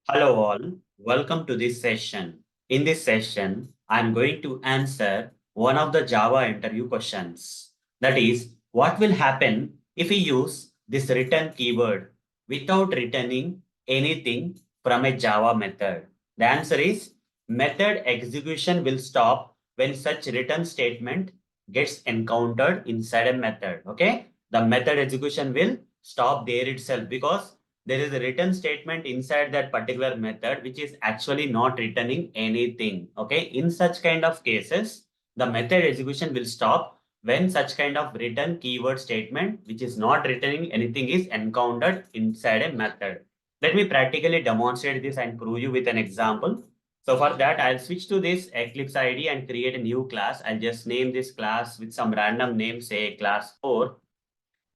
Hello all, welcome to this session. In this session, I'm going to answer one of the Java interview questions. That is, what will happen if we use this return keyword without returning anything from a Java method? The answer is method execution will stop when such return statement gets encountered inside a method. Okay, the method execution will stop there itself because there is a written statement inside that particular method which is actually not returning anything. Okay, in such kind of cases, the method execution will stop when such kind of written keyword statement which is not returning anything is encountered inside a method. Let me practically demonstrate this and prove you with an example. So for that, I'll switch to this Eclipse ID and create a new class. I'll just name this class with some random name, say class 4.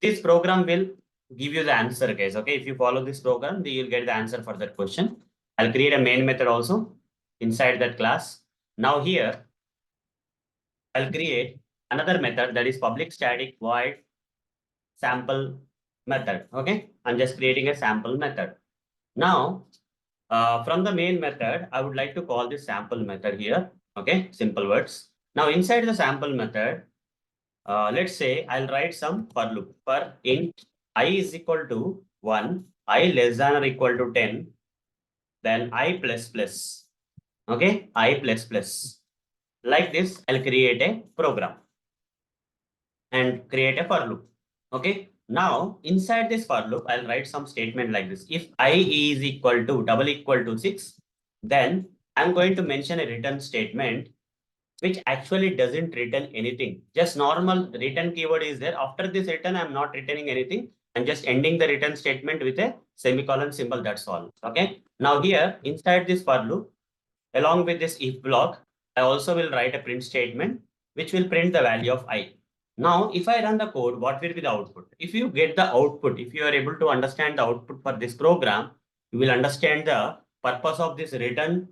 This program will give you the answer, guys. Okay, if you follow this program, then you'll get the answer for that question. I'll create a main method also inside that class. Now here, I'll create another method that is public static void sample method. Okay, I'm just creating a sample method. Now, from the main method, I would like to call this sample method here. Okay, simple words. Now inside the sample method, let's say I'll write some for loop for int I is equal to 1, I less than or equal to 10, then I plus plus. Okay, I plus plus. Like this, I'll create a program and create a for loop. Okay, now inside this for loop, I'll write some statement like this. If I is equal to double equal to 6, then I'm going to mention a return statement which actually doesn't return anything. Just normal return keyword is there. After this return, I'm not returning anything. I'm just ending the return statement with a semicolon symbol. That's all. Okay. Now here inside this for loop, along with this if block, I also will write a print statement which will print the value of I. Now, if I run the code, what will be the output? If you get the output, if you are able to understand the output for this program, you will understand the purpose of this return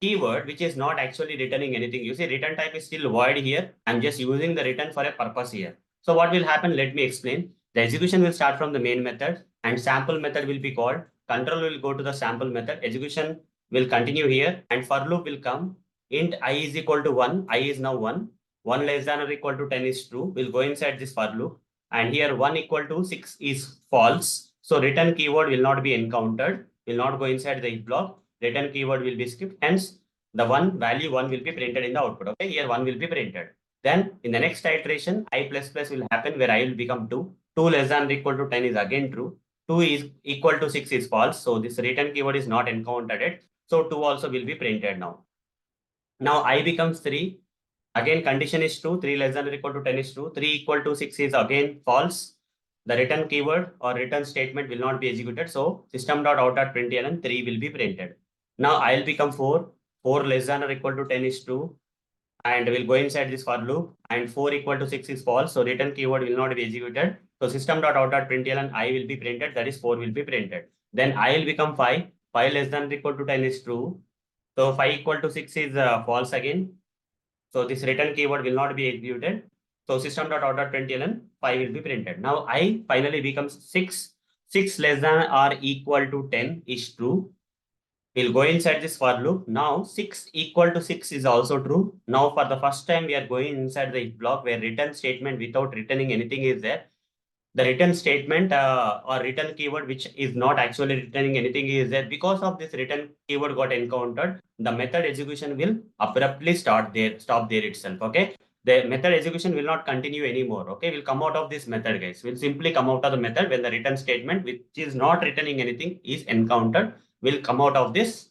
keyword, which is not actually returning anything. You see, return type is still void here. I'm just using the return for a purpose here. So what will happen? Let me explain. The execution will start from the main method and sample method will be called. Control will go to the sample method. Execution will continue here and for loop will come. Int I is equal to 1. I is now 1. 1 less than or equal to 10 is true. We'll go inside this for loop. And here 1 equal to 6 is false. So return keyword will not be encountered. Will not go inside the if block. Return keyword will be skipped. Hence, the one value 1 will be printed in the output. Okay, here 1 will be printed. Then in the next iteration, I plus plus will happen where I will become 2. 2 less than or equal to 10 is again true. 2 is equal to 6 is false. So this return keyword is not encountered yet. So 2 also will be printed now. Now I becomes 3. Again, condition is true. 3 less than or equal to 10 is true. 3 equal to 6 is again false. The return keyword or return statement will not be executed. So system.out.println 3 will be printed. Now I'll become 4. 4 less than or equal to 10 is true. And we'll go inside this for loop. And 4 equal to 6 is false. So return keyword will not be executed. So system.out.println I will be printed. That is 4 will be printed. Then I will become 5. 5 less than or equal to 10 is true. So 5 equal to 6 is false again. So this return keyword will not be executed. So system.out.println 5 will be printed. Now I finally becomes 6. 6 less than or equal to 10 is true. We'll go inside this for loop. Now 6 equal to 6 is also true. Now for the first time we are going inside the if block where return statement without returning anything is there. The return statement or return keyword which is not actually returning anything is there. Because of this return keyword got encountered, the method execution will abruptly stop there itself. Okay, the method execution will not continue anymore. Okay, we'll come out of this method, guys. We'll simply come out of the method when the return statement which is not returning anything is encountered. Will come out of this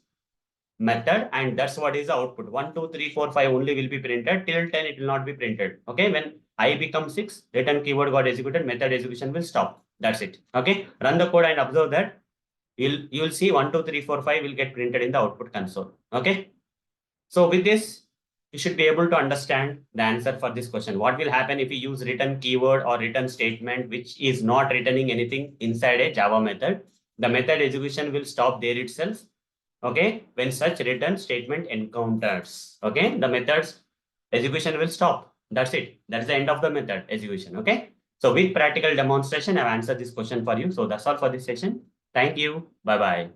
method, and that's what is the output. 1 2 3 4 5 only will be printed. Till 10 it will not be printed. Okay, when I become 6, return keyword got executed, method execution will stop. That's it. Okay, run the code and observe that you'll see 1 2 3 4 5 will get printed in the output console. Okay, so with this you should be able to understand the answer for this question. What will happen if you use return keyword or return statement which is not returning anything inside a Java method? The method execution will stop there itself. Okay, when such return statement encounters. Okay, the method's execution will stop. That's it. That's the end of the method execution. Okay, so with practical demonstration, I've answered this question for you. So that's all for this session. Thank you. Bye bye.